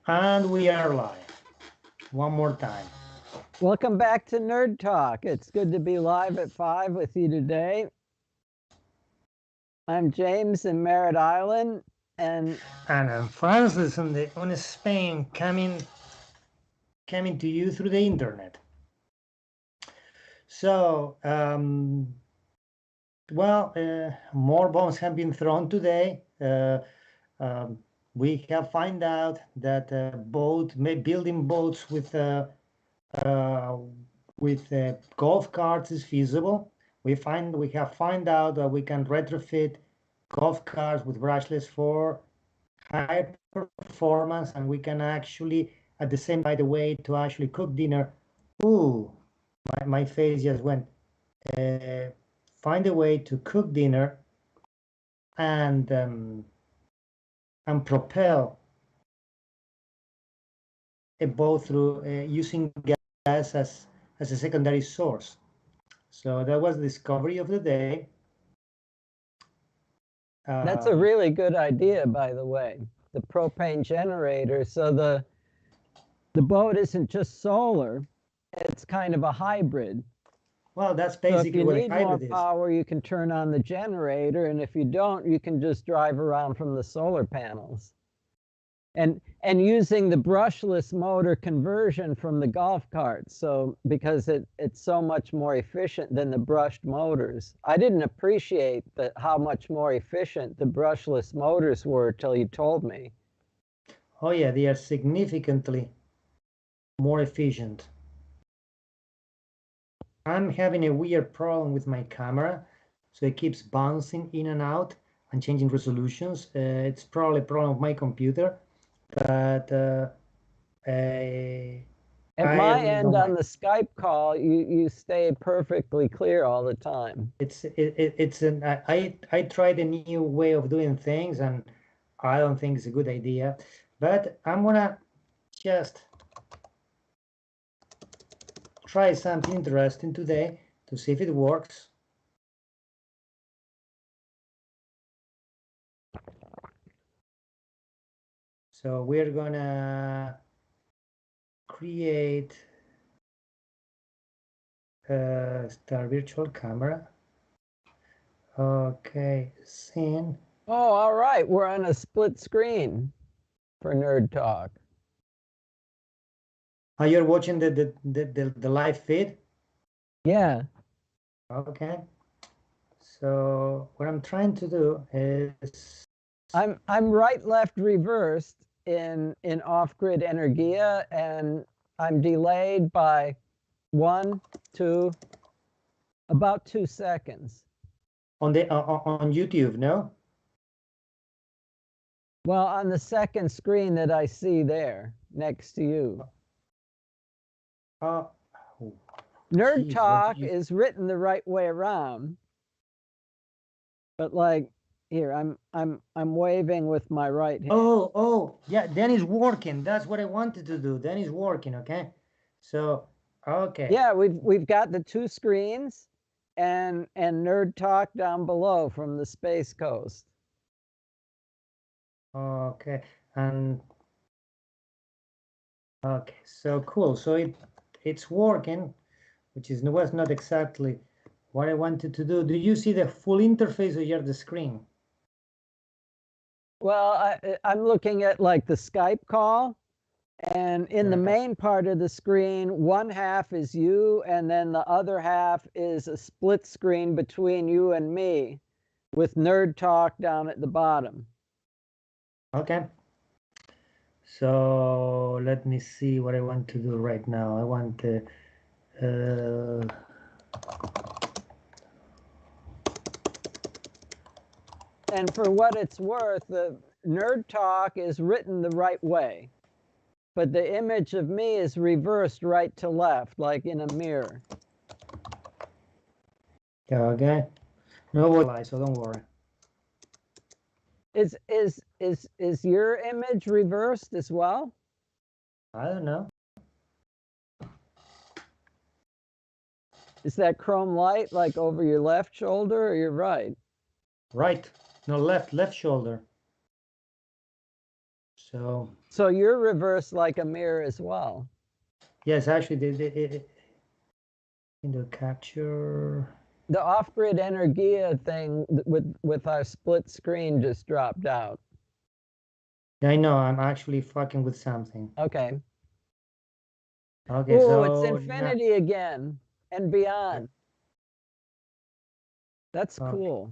And we are live. One more time. Welcome back to Nerd Talk. It's good to be live at 5 with you today. I'm James in Merritt Island, and I'm Francis on Spain, coming to you through the internet. So, more bombs have been thrown today. We have found out that building boats with golf carts is feasible. We have found out that we can retrofit golf carts with brushless for high performance, and we can actually, at the same, by the way, to actually cook dinner. Ooh, my face just went. Find a way to cook dinner and propel a boat through using gas as a secondary source. So that was the discovery of the day. that's a really good idea, by the way. The propane generator. So the boat isn't just solar; it's kind of a hybrid. Well, that's So if basically you what a need more hybrid is. power, you can turn on the generator, and if you don't, you can just drive around from the solar panels. And using the brushless motor conversion from the golf carts, so because it's so much more efficient than the brushed motors. I didn't appreciate how much more efficient the brushless motors were till you told me. Oh yeah, they are significantly more efficient. I'm having a weird problem with my camera, so it keeps bouncing in and out and changing resolutions. It's probably a problem of my computer, but At I my really end don't on like the Skype call, you stay perfectly clear all the time. I tried a new way of doing things, and I don't think it's a good idea. But I'm gonna just try something interesting today to see if it works. So we're gonna create a start virtual camera. Okay, scene. Oh, all right. We're on a split screen for Nerd Talk. Oh, you're watching the live feed? Yeah. Okay. So what I'm trying to do is I'm right, left, reversed in off-grid Energia, and I'm delayed by 1, 2, about 2 seconds. on YouTube, no? Well, on the second screen that I see there next to you. Nerd Geez, Talk is written the right way around, but like here, I'm waving with my right hand. Oh, yeah, then it's working. That's what I wanted to do. Then it's working, okay? So, okay. Yeah, we've got the 2 screens and Nerd Talk down below from the Space Coast. Okay, and okay, so cool. So it's working, which was not exactly what I wanted to do. Do you see the full interface or just the screen? Well, I'm looking at like the Skype call, and in the main part of the screen, one half is you, and then the other half is a split screen between you and me with Nerd Talk down at the bottom. Okay. So let me see what I want to do right now. I want to and for what it's worth, the Nerd Talk is written the right way, but the image of me is reversed right to left, like in a mirror. Okay. No, so don't worry. Is your image reversed as well? I don't know. Is that chrome light like over your left shoulder or your right? Right. No, left shoulder. So you're reversed like a mirror as well. Yes, actually, the capture. The off-grid Energia thing with our split screen just dropped out. Yeah, I know. I'm actually fucking with something. Okay. Okay, Oh, so it's infinity again and beyond. That's cool.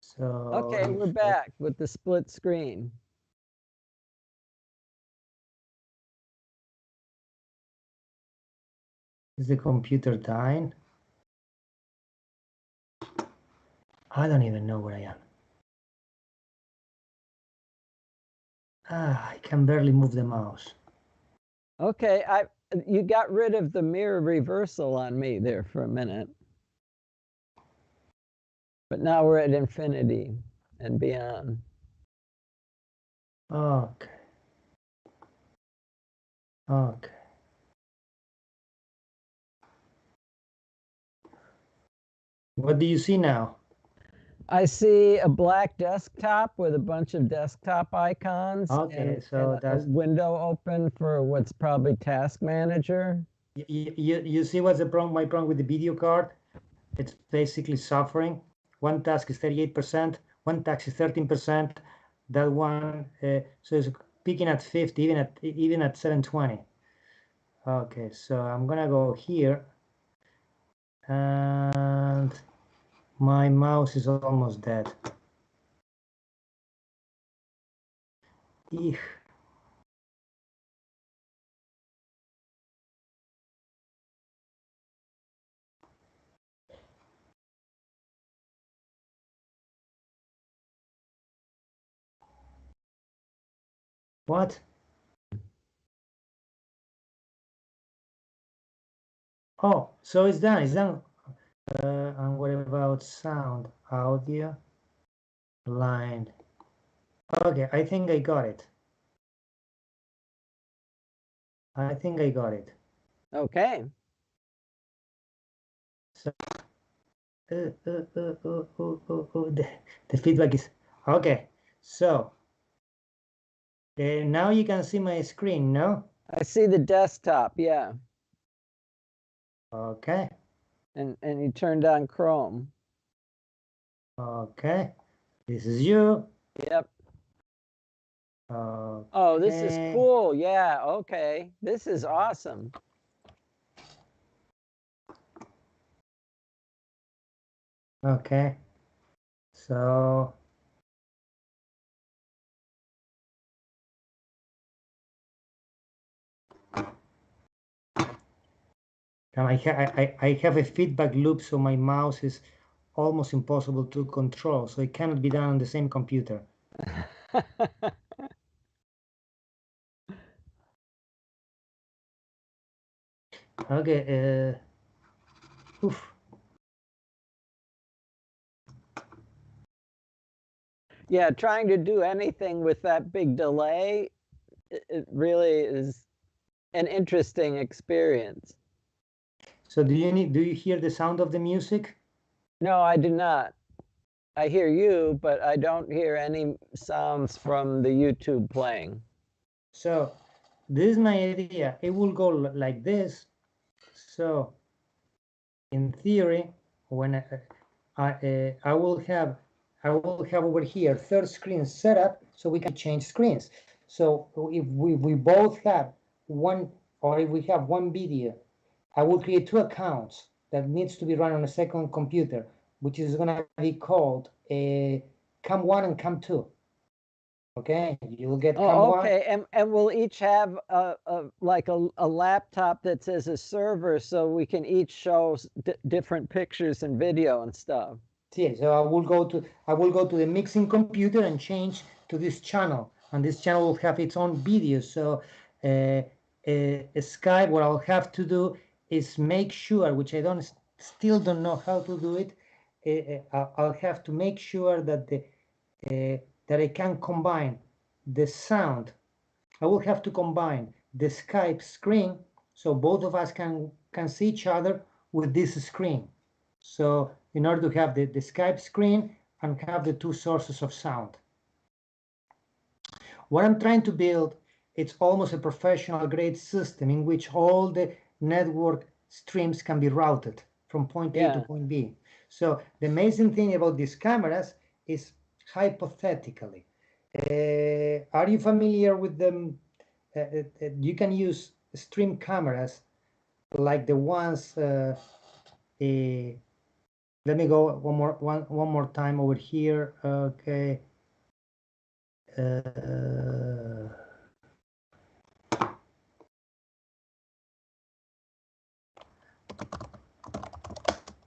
So okay, we're back with the split screen. Is the computer dying? I don't even know where I am. I can barely move the mouse. Okay, you got rid of the mirror reversal on me there for a minute. But now we're at infinity and beyond. Okay. Okay. What do you see now? I see a black desktop with a bunch of desktop icons Okay, and a window open for what's probably Task Manager. You see what's my problem with the video card? It's basically suffering. One task is 38%, one task is 13%. That one, so it's peaking at 50, even at 720. Okay, so I'm gonna go here, and my mouse is almost dead. Eek. What? Oh, so it's done. It's done. And what about sound, audio, line? Okay, I think I got it. I think I got it. Okay. So, the feedback is okay. So now you can see my screen, no? I see the desktop, yeah. Okay. And you turned on Chrome. Okay. This is you. Yep. Okay. Oh, this is cool. Yeah, okay. This is awesome. Okay. So and I have a feedback loop, so my mouse is almost impossible to control, so it cannot be done on the same computer. Okay. Oof. Yeah, trying to do anything with that big delay, it really is an interesting experience. So do you hear the sound of the music? No, I do not. I hear you, but I don't hear any sounds from the YouTube playing. So this is my idea. It will go like this. So in theory, when I will have over here third screen set up, so we can change screens. So if we both have one, or if we have one video, I will create two accounts that needs to be run on a second computer, which is going to be called Cam 1 and Cam 2. Okay, you will get Cam 1. Okay, and we'll each have like a laptop that says a server, so we can each show different pictures and video and stuff. Yeah, so I will go to the mixing computer and change to this channel, and this channel will have its own video. So Skype, what I'll have to do is make sure, which I still don't know how to do it. I'll have to make sure that that I can combine the sound. I will have to combine the Skype screen, so both of us can see each other with this screen. So in order to have the Skype screen and have the two sources of sound. What I'm trying to build, it's almost a professional grade system in which all the network streams can be routed from point A to point B. So the amazing thing about these cameras is hypothetically, are you familiar with them? You can use stream cameras like the ones, let me go one more time over here. Okay.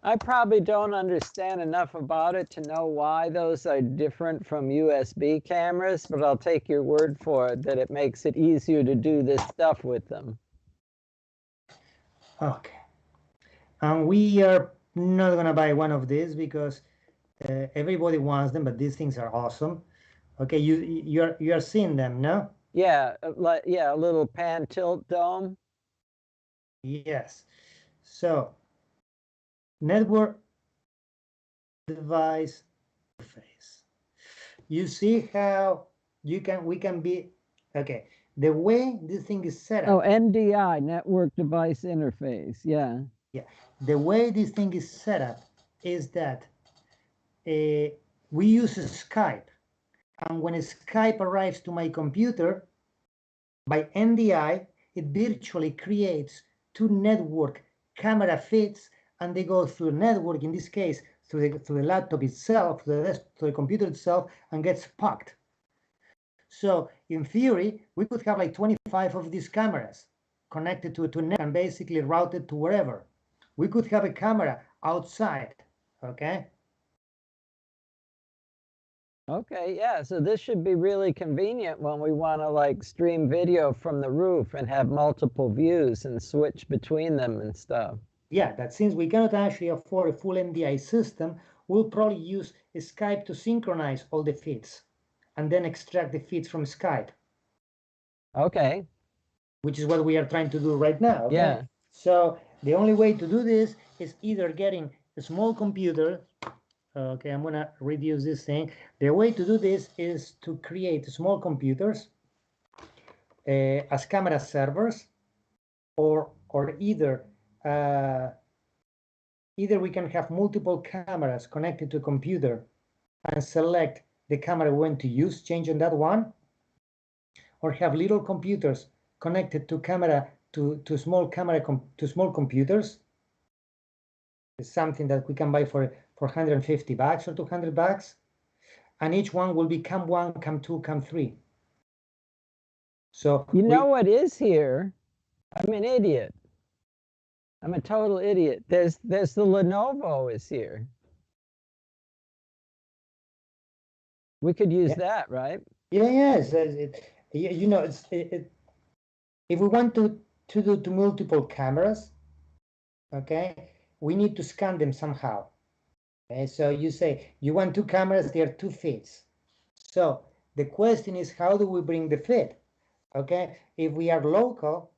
I probably don't understand enough about it to know why those are different from USB cameras, but I'll take your word for it that it makes it easier to do this stuff with them. Okay. And we are not going to buy one of these because everybody wants them, but these things are awesome. Okay, you are seeing them, no? Yeah, a little pan tilt dome. Yes. So network device interface. You see how we can be, okay, the way this thing is set up. Oh, NDI, network device interface. Yeah. The way this thing is set up is that we use Skype, and when Skype arrives to my computer by NDI, it virtually creates two network camera feeds, and they go through the network, in this case through the laptop itself, through the computer itself, and gets packed. So in theory, we could have like 25 of these cameras connected to a net and basically routed to wherever. We could have a camera outside, okay? Okay, yeah, so this should be really convenient when we want to like stream video from the roof and have multiple views and switch between them and stuff. Yeah, that since we cannot actually afford a full NDI system, we'll probably use Skype to synchronize all the feeds and then extract the feeds from Skype. Okay. Which is what we are trying to do right now. Okay? Yeah. So the only way to do this is either getting a small computer. Okay, I'm gonna reduce this thing. The way to do this is to create small computers as camera servers, or either we can have multiple cameras connected to a computer and select the camera we want to use, change on that one, or have little computers connected to small computers. It's something that we can buy for $150 or $200, and each one will be cam 1, cam 2, cam 3. So you know what is here? I'm an idiot. I'm a total idiot. There's the Lenovo is here. We could use that, right? Yeah, yes. You know, if we want to do multiple cameras, okay, we need to scan them somehow. Okay, so you say you want two cameras, there are two feeds. So the question is, how do we bring the feed? Okay, if we are local,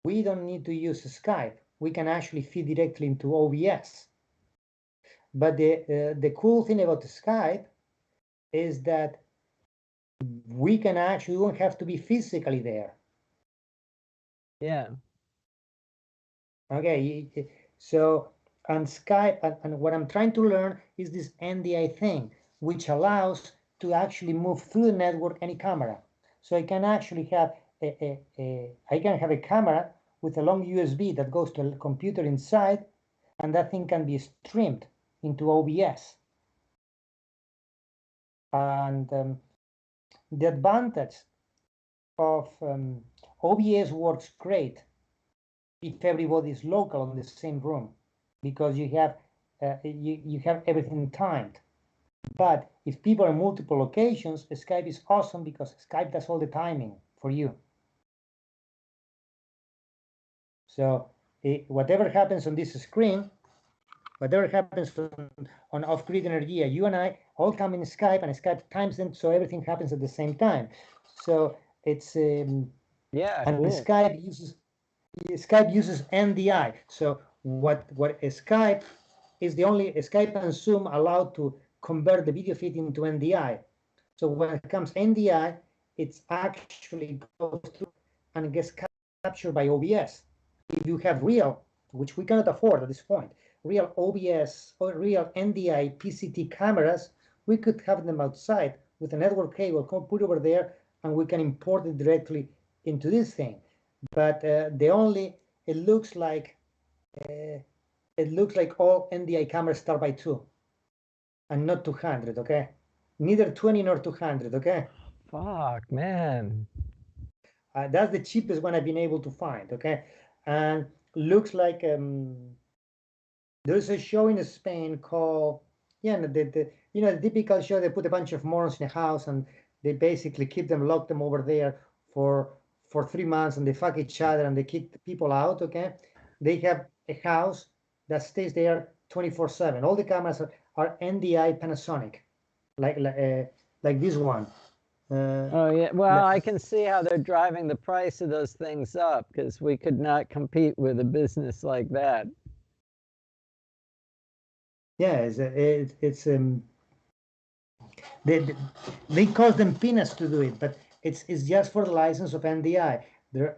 we don't need to use Skype. We can actually feed directly into OBS. But the cool thing about Skype is that we don't have to be physically there. Yeah. Okay, so on Skype, and what I'm trying to learn is this NDI thing, which allows to actually move through the network any camera. So I can actually have a camera with a long USB that goes to a computer inside, and that thing can be streamed into OBS. And the advantage of OBS works great if everybody is local in the same room, because you have everything timed. But if people are in multiple locations, Skype is awesome because Skype does all the timing for you. So whatever happens on this screen, whatever happens on off-grid Energia, you and I all come in Skype, and Skype times them so everything happens at the same time. So it's yeah, and cool. Skype uses NDI. So what Skype is the only Skype and Zoom allowed to convert the video feed into NDI. So when it comes NDI, it's actually goes through and gets captured by OBS. If you have real, which we cannot afford at this point, real OBS or real NDI PCT cameras, we could have them outside with a network cable, put over there, and we can import it directly into this thing. But it looks like all NDI cameras start by 2 and not 200, okay? Neither 20 nor 200, okay? Fuck, man. That's the cheapest one I've been able to find, okay? And looks like there's a show in Spain called, yeah, the typical show. They put a bunch of morons in a house and they basically lock them over there for 3 months, and they fuck each other and they kick the people out, okay? They have a house that stays there 24/7. All the cameras are NDI Panasonic, like this one. Oh yeah, well, I can see how they're driving the price of those things up, because we could not compete with a business like that. Yeah, they cost them peanuts to do it, but it's just for the license of NDI.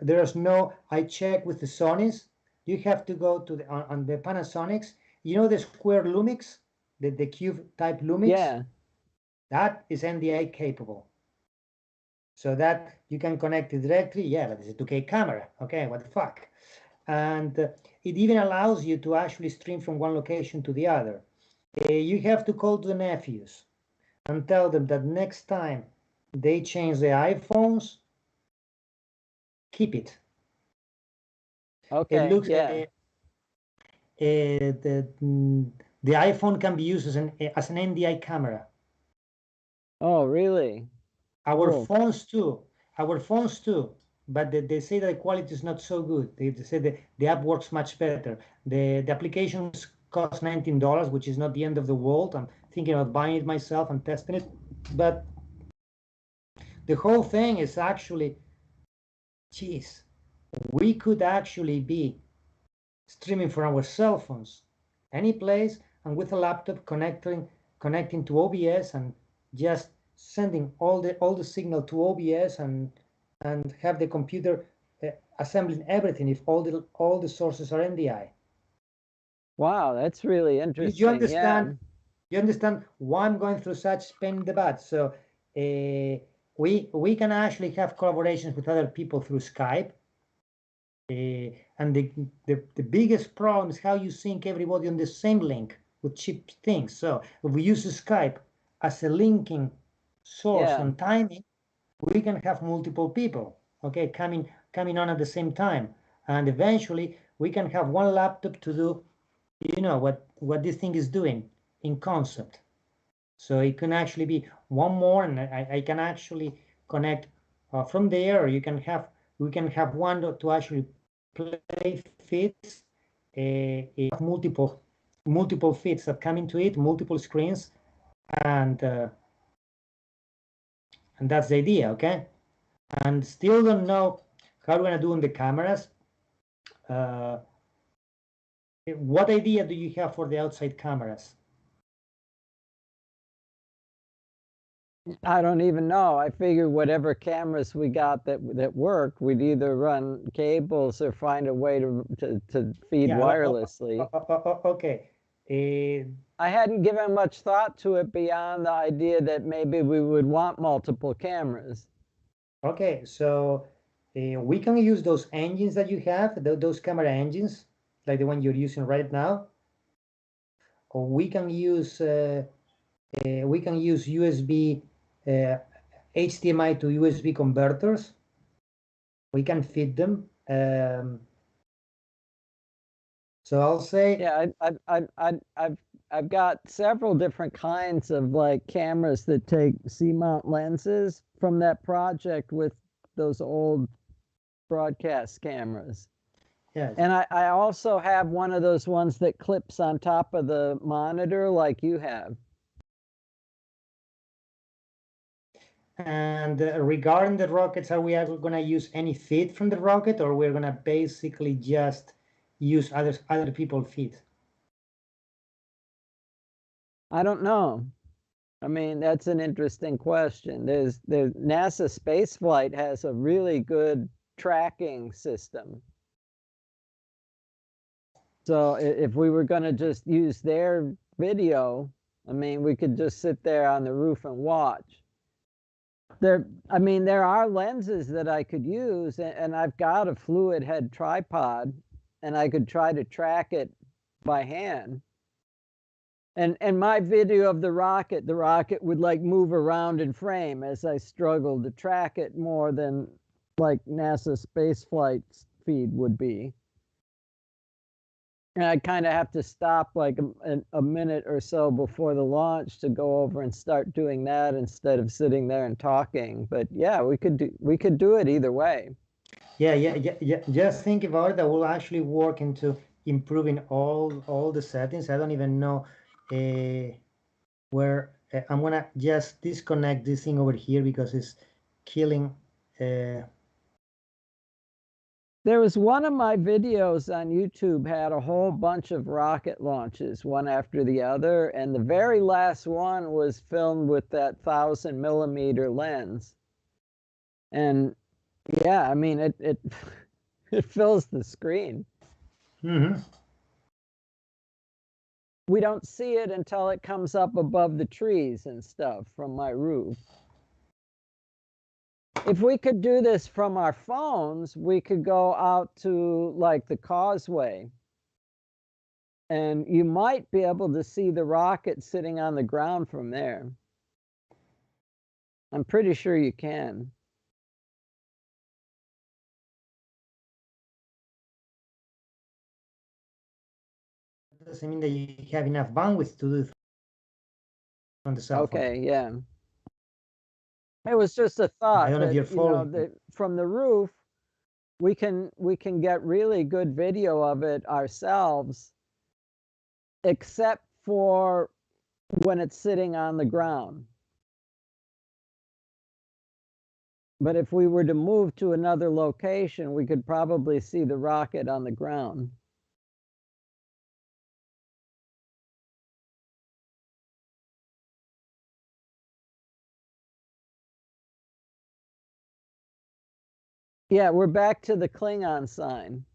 There's no. I check with the Sonys. You have to go to on the Panasonics. You know the square Lumix, the cube type Lumix. Yeah. That is NDI capable. So that you can connect it directly. Yeah, that is a 2K camera. Okay, what the fuck? And it even allows you to actually stream from one location to the other. You have to call to the nephews and tell them that next time they change the iPhones, keep it. Okay. It looks yeah. The iPhone can be used as an NDI camera. Oh, really? Our Cool. phones too. But they say that the quality is not so good. They say the app works much better. The applications cost $19, which is not the end of the world. I'm thinking about buying it myself and testing it. But the whole thing is actually, geez, we could actually be streaming from our cell phones any place, and with a laptop connecting to OBS and just sending all the signal to OBS and have the computer assembling everything if all the sources are NDI. Wow, that's really interesting. You understand? Yeah. You understand why I'm going through such pain in the butt? So we can actually have collaborations with other people through Skype. And the biggest problem is how you sync everybody on the same link with cheap things. So if we use Skype as a linking source Yeah. on timing, we can have multiple people, okay, coming on at the same time, and eventually we can have one laptop to do, what this thing is doing in concept. So it can actually be one more, and I can actually connect from there, or we can have one to actually play feeds, multiple feeds that come into it, multiple screens, and that's the idea, okay? And still don't know how we're gonna do on the cameras. What idea do you have for the outside cameras? I don't even know. I figure whatever cameras we got that work, we'd either run cables or find a way to feed wirelessly. Okay. I hadn't given much thought to it beyond the idea that maybe we would want multiple cameras. Okay, so we can use those engines that you have, those camera engines, like the one you're using right now, or we can use USB, HDMI to USB converters. We can feed them. So I'll say, yeah, I've got several different kinds of like cameras that take C-mount lenses from that project with those old broadcast cameras. yes. And I also have one of those ones that clips on top of the monitor like you have. And regarding the rockets, are we going to use any feed from the rocket, or we're going to basically just use other people's feed? I don't know. I mean, that's an interesting question. There's NASA spaceflight has a really good tracking system. So if we were going to just use their video, I mean, we could just sit there on the roof and watch. I mean, there are lenses that I could use, and I've got a fluid head tripod, and I could try to track it by hand. And my video of the rocket would like move around in frame as I struggled to track it more than like NASA spaceflight feed would be. And I kind of have to stop like a minute or so before the launch to go over and start doing that instead of sitting there and talking. But yeah, we could do it either way. Yeah. Just think about it. That will actually work into improving all the settings. I don't even know where I'm gonna just disconnect this thing over here because it's killing. There was one of my videos on YouTube had a whole bunch of rocket launches, one after the other, and the very last one was filmed with that 1,000mm lens. And yeah, I mean it it fills the screen. Mm-hmm. We don't see it until it comes up above the trees and stuff from my roof. If we could do this from our phones, we could go out to like the causeway, and you might be able to see the rocket sitting on the ground from there. I'm pretty sure you can. Doesn't mean that you have enough bandwidth to do it on the cell phone. Okay, yeah. It was just a I thought don't know if that, you're you know, following. that from the roof, we can get really good video of it ourselves, except for when it's sitting on the ground. But if we were to move to another location, we could probably see the rocket on the ground. Yeah, we're back to the Klingon sign.